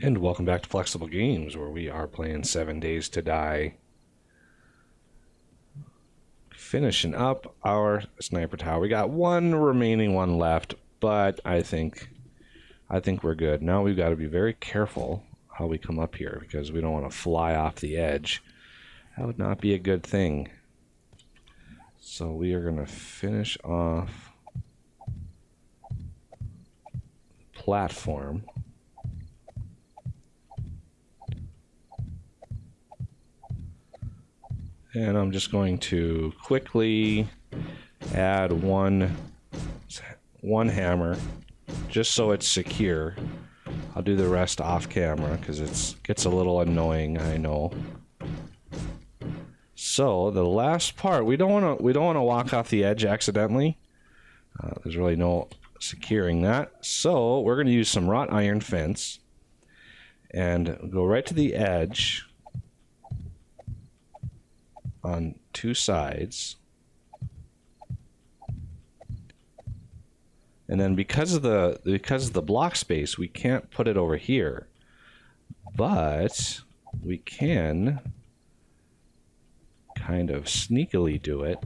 And welcome back to Flexible Games, where we are playing 7 Days to Die. Finishing up our sniper tower. We got one remaining one left, but I think we're good. Now we've got to be very careful how we come up here, because we don't want to fly off the edge. That would not be a good thing. So we are going to finish off the platform. And I'm just going to quickly add one hammer, just so it's secure. I'll do the rest off camera because it gets a little annoying, I know. So the last part, we don't want to walk off the edge accidentally. There's really no securing that. So we're going to use some wrought iron fence and go right to the edge on two sides, and then because of the block space, we can't put it over here, but we can kind of sneakily do it.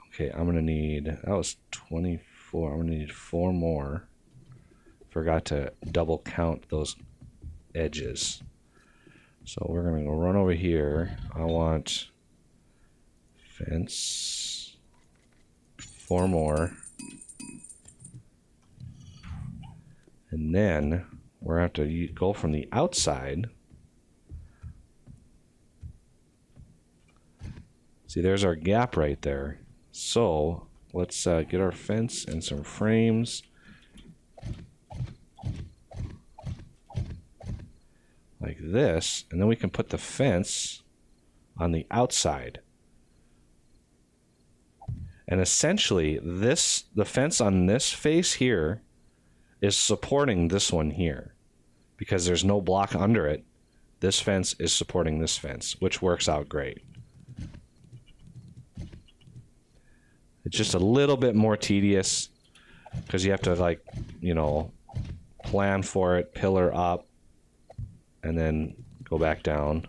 Okay, I'm gonna need, that was 24, I'm gonna need 4 more. Forgot to double count those edges. So we're going to go run over here. I want fence, 4 more. And then we're going to have to go from the outside. See, there's our gap right there. So let's get our fence and some frames. Like this, and then we can put the fence on the outside. And essentially, the fence on this face here is supporting this one here. Because there's no block under it, this fence is supporting this fence, which works out great. It's just a little bit more tedious, because you have to, like, you know, plan for it, pillar up, and then go back down.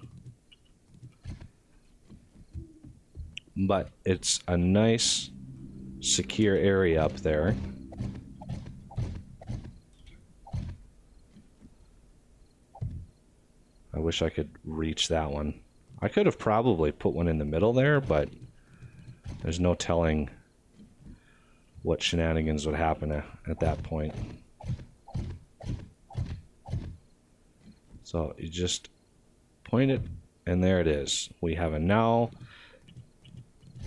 But it's a nice, secure area up there. I wish I could reach that one. I could have probably put one in the middle there, but there's no telling what shenanigans would happen at that point. So you just point it, and there it is. We have now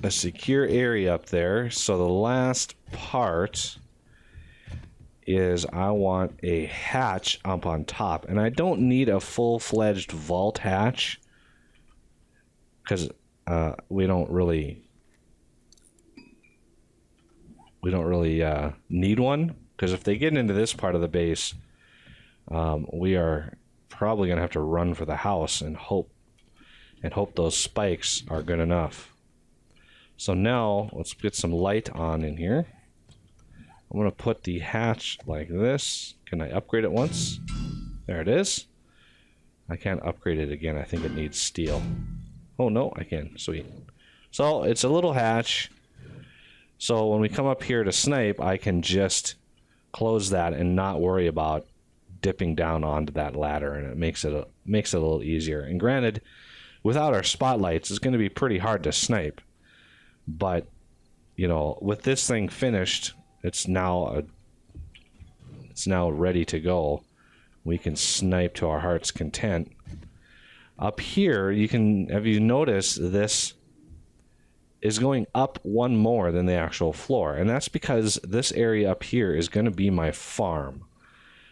a secure area up there. So the last part is I want a hatch up on top, and I don't need a full-fledged vault hatch because we don't really need one. Because if they get into this part of the base, we are probably gonna have to run for the house and hope those spikes are good enough. So now let's get some light on in here. I'm gonna put the hatch like this. Can I upgrade it once? There it is. I can't upgrade it again. I think it needs steel. Oh no, I can. Sweet. So it's a little hatch. So when we come up here to snipe, I can just close that and not worry about dipping down onto that ladder, and it makes it a little easier. And granted, without our spotlights, it's going to be pretty hard to snipe. But you know, with this thing finished, it's now ready to go. We can snipe to our heart's content. Up here, have you noticed this is going up one more than the actual floor, and that's because this area up here is going to be my farm.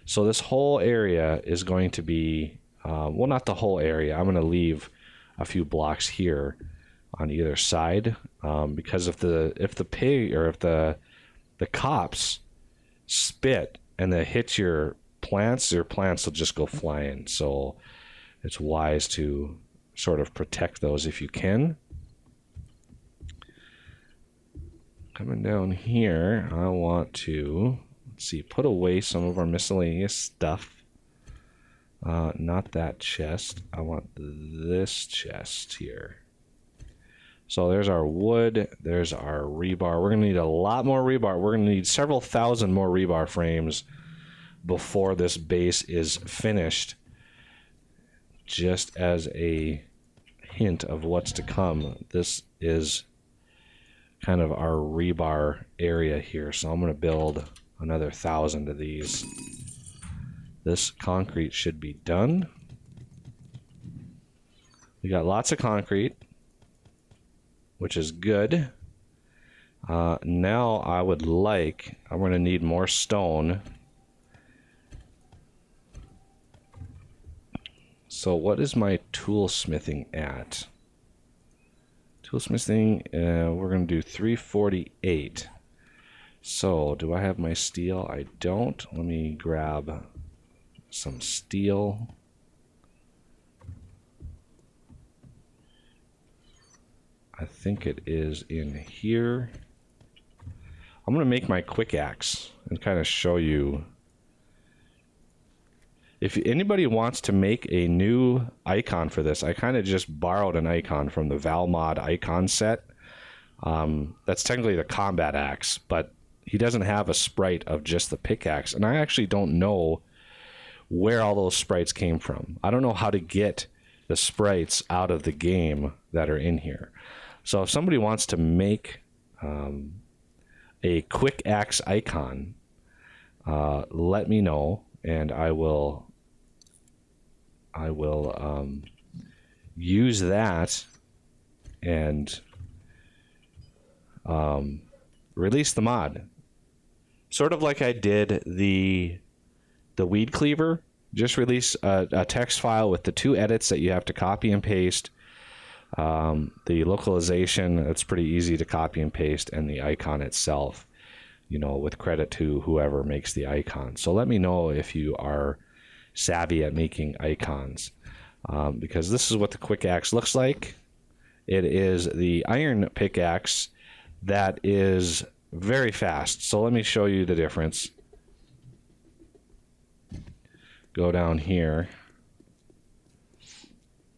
So this whole area is going to be, well, not the whole area. I'm going to leave a few blocks here on either side, because if the pig or if the cops spit and they hit your plants will just go flying. So it's wise to sort of protect those if you can. Coming down here, I want to Let's see, put away some of our miscellaneous stuff. Not that chest. I want this chest here. So there's our wood. There's our rebar. We're going to need a lot more rebar. We're going to need several thousand more rebar frames before this base is finished. Just as a hint of what's to come, this is kind of our rebar area here. So I'm going to build another 1,000 of these. This concrete should be done. We got lots of concrete, which is good. Now I'm going to need more stone. So what is my toolsmithing at? Toolsmithing, we're going to do 348. So do I have my steel? I don't. Let me grab some steel. I think it is in here. I'm going to make my Quickaxe and kind of show you. If anybody wants to make a new icon for this, I kind of just borrowed an icon from the Valmod icon set. That's technically the combat axe, but he doesn't have a sprite of just the pickaxe. And I actually don't know where all those sprites came from. I don't know how to get the sprites out of the game that are in here. So if somebody wants to make a Quickaxe icon, let me know, and I will use that and release the mod. Sort of like I did the weed cleaver. Just release a text file with the 2 edits that you have to copy and paste. The localization, it's pretty easy to copy and paste, and the icon itself, you know, with credit to whoever makes the icon. So let me know if you are savvy at making icons, because this is what the Quickaxe looks like. It is the iron pickaxe that is very fast. So let me show you the difference. Go down here.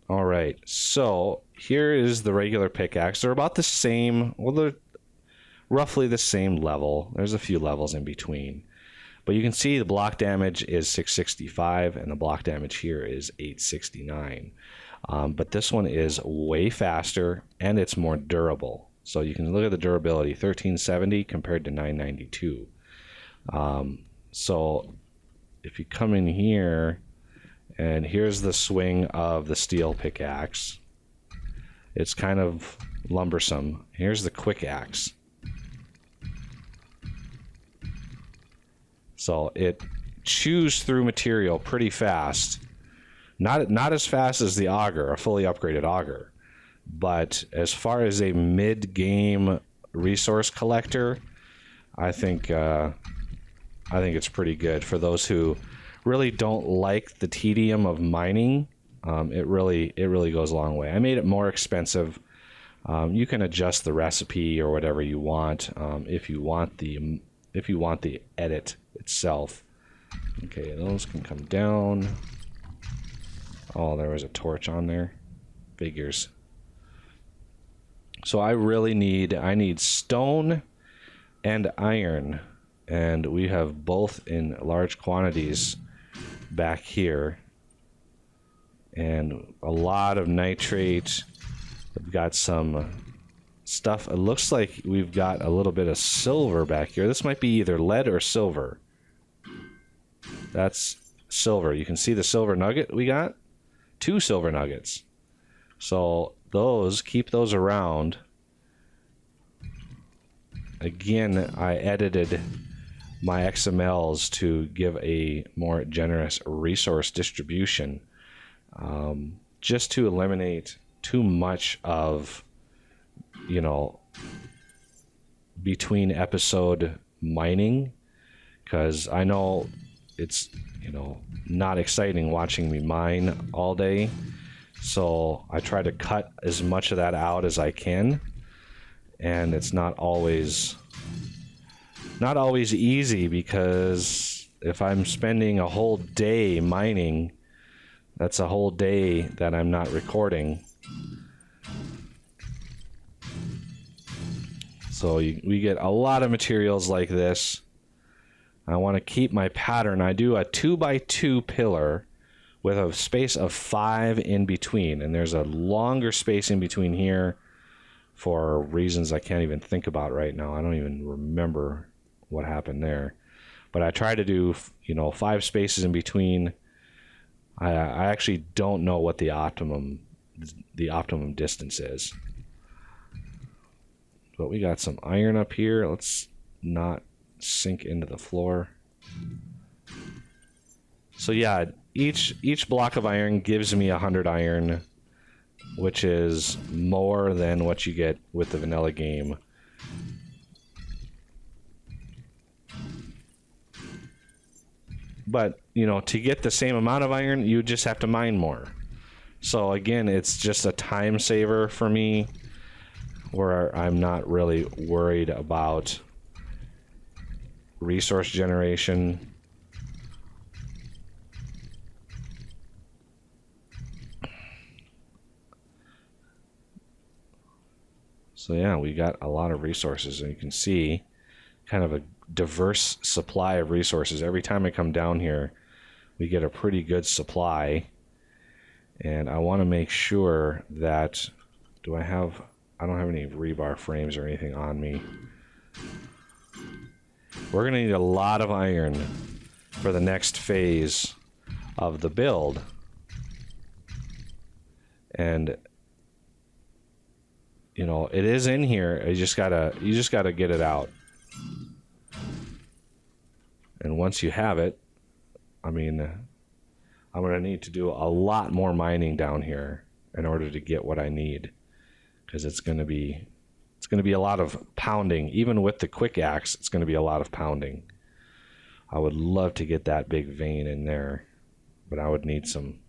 All right, so here is the regular pickaxe. They're about the same. Well, they're roughly the same level. There's a few levels in between. But you can see the block damage is 665, and the block damage here is 869. But this one is way faster, and it's more durable. So you can look at the durability, 1370 compared to 992. So if you come in here, and here's the swing of the steel pickaxe. It's kind of lumbersome. Here's the Quickaxe. So it chews through material pretty fast. Not as fast as the auger, a fully upgraded auger. But as far as a mid-game resource collector, I think it's pretty good for those who really don't like the tedium of mining. It really goes a long way. I made it more expensive. You can adjust the recipe or whatever you want if you want the edit itself. Okay, those can come down. Oh, there was a torch on there. Figures. So I need stone and iron, and we have both in large quantities back here, and a lot of nitrate. We've got some stuff. It looks like we've got a little bit of silver back here. This might be either lead or silver. That's silver. You can see the silver nugget we got. 2 silver nuggets. So keep those around. Again, I edited my XMLs to give a more generous resource distribution, just to eliminate too much of, between episode mining, because I know it's, not exciting watching me mine all day. So I try to cut as much of that out as I can, and it's not always not always easy, because if I'm spending a whole day mining, that's a whole day that I'm not recording. So we get a lot of materials like this. I want to keep my pattern. I do a 2x2 pillar with a space of 5 in between, and there's a longer space in between here for reasons I can't even think about right now. I don't even remember what happened there. But I try to do, 5 spaces in between. I actually don't know what the optimum distance is. But we got some iron up here. Let's not sink into the floor. So yeah, each block of iron gives me 100 iron, which is more than what you get with the vanilla game. But, to get the same amount of iron, you just have to mine more. So again, it's just a time saver for me, where I'm not really worried about resource generation. So yeah, we got a lot of resources, and you can see kind of a diverse supply of resources. Every time I come down here, we get a pretty good supply. And I want to make sure that, I don't have any rebar frames or anything on me. We're going to need a lot of iron for the next phase of the build. And it is in here. You just gotta get it out. And once you have it, I'm gonna need to do a lot more mining down here in order to get what I need. Because it's gonna be a lot of pounding. Even with the Quickaxe, it's gonna be a lot of pounding. I would love to get that big vein in there, but I would need some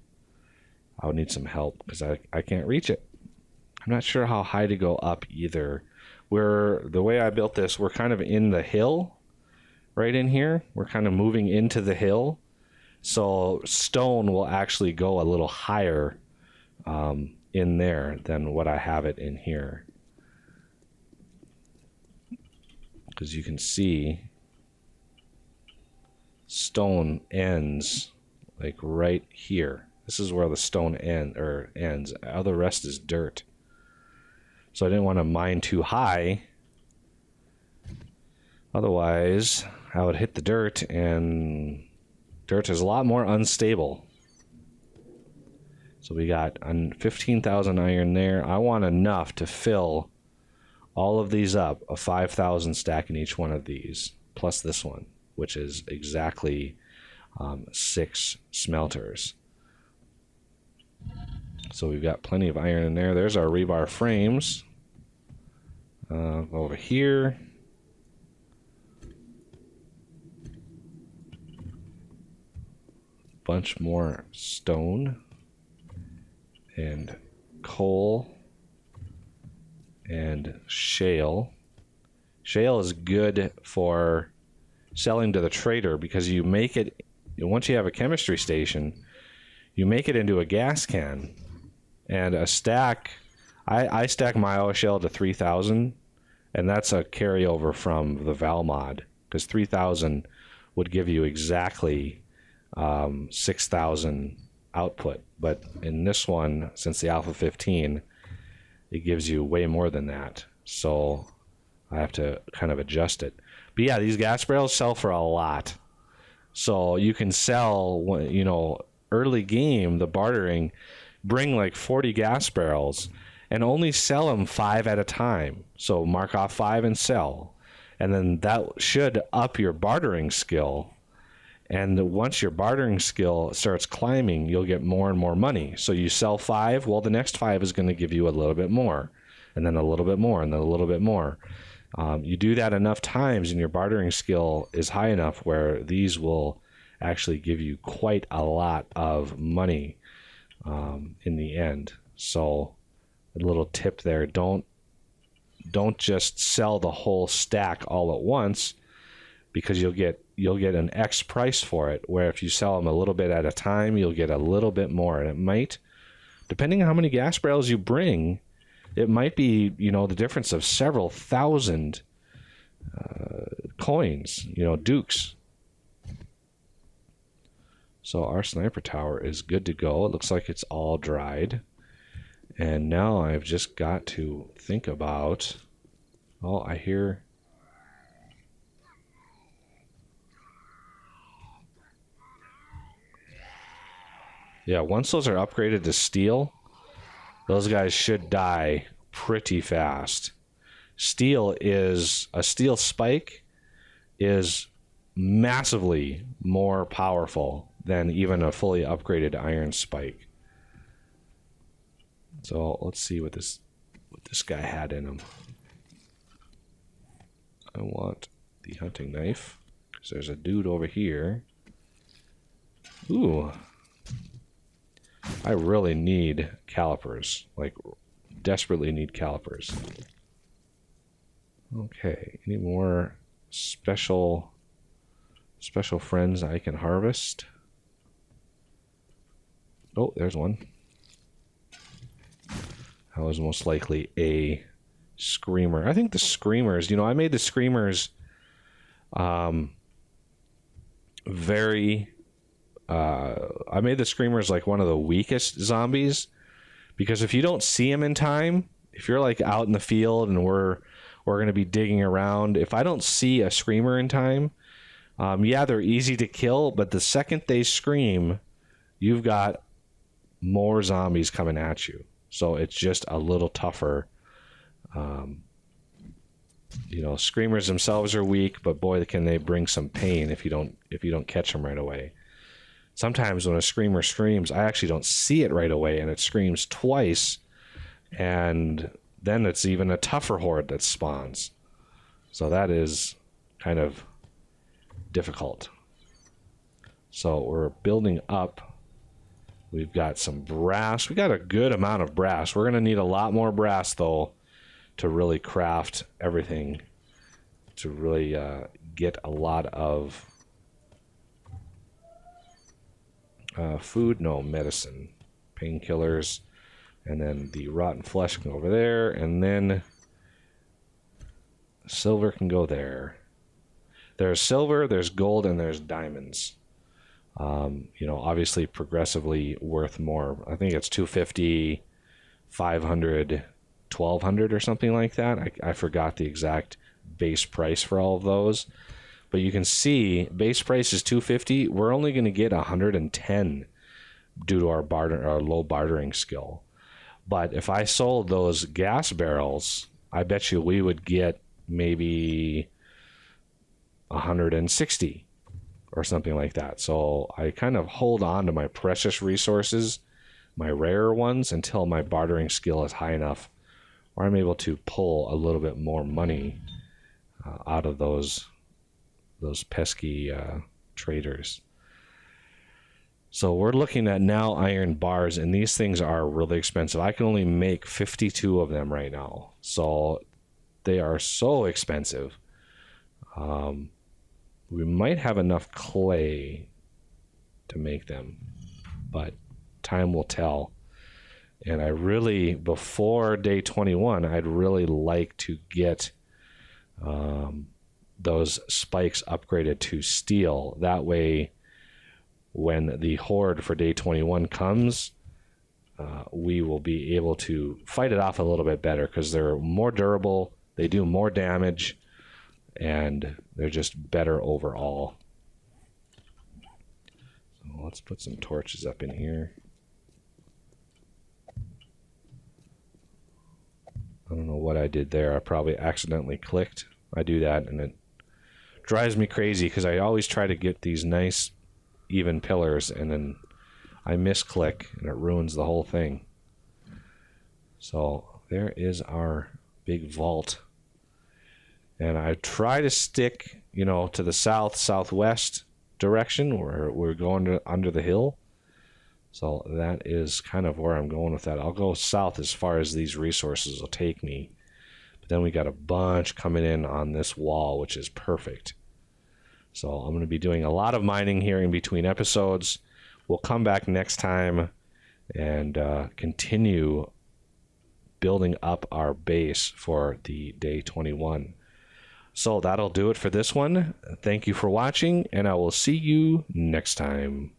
help, because I can't reach it. I'm not sure how high to go up either. The way I built this, we're kind of in the hill right in here. We're kind of moving into the hill. So stone will actually go a little higher in there than what I have it in here. Because you can see stone ends like right here. This is where the stone ends. All the rest is dirt. So I didn't want to mine too high. Otherwise, I would hit the dirt, and dirt is a lot more unstable. So we got 15,000 iron there. I want enough to fill all of these up, a 5,000 stack in each one of these, plus this one, which is exactly 6 smelters. So we've got plenty of iron in there. There's our rebar frames. Over here. Bunch more stone and coal and shale. Shale is good for selling to the trader, because you make it, once you have a chemistry station, you make it into a gas can. And a stack, I stack my oil shell to 3,000, and that's a carryover from the Val mod, because 3,000 would give you exactly 6,000 output. But in this one, since the Alpha 15, it gives you way more than that. So I have to kind of adjust it. But yeah, these gas barrels sell for a lot. So you can sell, early game, the bartering, bring like 40 gas barrels and only sell them 5 at a time. So mark off 5 and sell. And then that should up your bartering skill. And once your bartering skill starts climbing, you'll get more and more money. So you sell 5, well, the next 5 is going to give you a little bit more, and then a little bit more, and then a little bit more. You do that enough times, and your bartering skill is high enough where these will actually give you quite a lot of money in the end. So a little tip there, don't just sell the whole stack all at once. because you'll get an X price for it, where if you sell them a little bit at a time, you'll get a little bit more. And it might, depending on how many gas barrels you bring, it might be, you know, the difference of several thousand coins, you know, dukes. So our sniper tower is good to go. It looks like it's all dried. And now I've just got to think about... Oh, I hear... Yeah, once those are upgraded to steel, those guys should die pretty fast. A steel spike is massively more powerful than even a fully upgraded iron spike. So let's see what this guy had in him. I want the hunting knife, because there's a dude over here. Ooh. I really need calipers. Like, desperately need calipers. Okay, any more special friends I can harvest? Oh, there's one. That was most likely a screamer. I think the screamers, you know, I made the screamers I made the screamers like one of the weakest zombies, because if you don't see them in time, if you're like out in the field and we're going to be digging around, if I don't see a screamer in time, yeah, they're easy to kill, but the second they scream, you've got more zombies coming at you. So it's just a little tougher. You know, screamers themselves are weak, but boy, can they bring some pain if you don't catch them right away. Sometimes when a screamer screams, I actually don't see it right away, and it screams twice, and then it's even a tougher horde that spawns. So that is kind of difficult. So we're building up. We've got some brass. We got a good amount of brass. We're going to need a lot more brass, though, to really craft everything, to really get a lot of food, no, medicine, painkillers, and then the rotten flesh can go over there, and then silver can go there. There's silver, there's gold, and there's diamonds. You know, obviously progressively worth more. I think it's 250, 500, 1200 or something like that. I forgot the exact base price for all of those. But you can see base price is 250. We're only going to get 110 due to our low bartering skill. But if I sold those gas barrels, I bet you we would get maybe 160 or something like that. So I kind of hold on to my precious resources, my rarer ones, until my bartering skill is high enough where I'm able to pull a little bit more money out of those pesky traders. So we're looking at now iron bars, and these things are really expensive. I can only make 52 of them right now. So they are so expensive. We might have enough clay to make them, but time will tell. And I really, before day 21, I'd really like to get those spikes upgraded to steel. That way, when the horde for day 21 comes, we will be able to fight it off a little bit better, because they're more durable, they do more damage, and they're just better overall. So let's put some torches up in here. I don't know what I did there. I probably accidentally clicked. I do that, and it drives me crazy, because I always try to get these nice even pillars, and then I misclick and it ruins the whole thing. So there is our big vault, and I try to stick, you know, to the southwest direction where we're going under the hill. So that is kind of where I'm going with that. I'll go south as far as these resources will take me. But then we got a bunch coming in on this wall, which is perfect. So I'm going to be doing a lot of mining here in between episodes. We'll come back next time and continue building up our base for the day 21. So that'll do it for this one. Thank you for watching, and I will see you next time.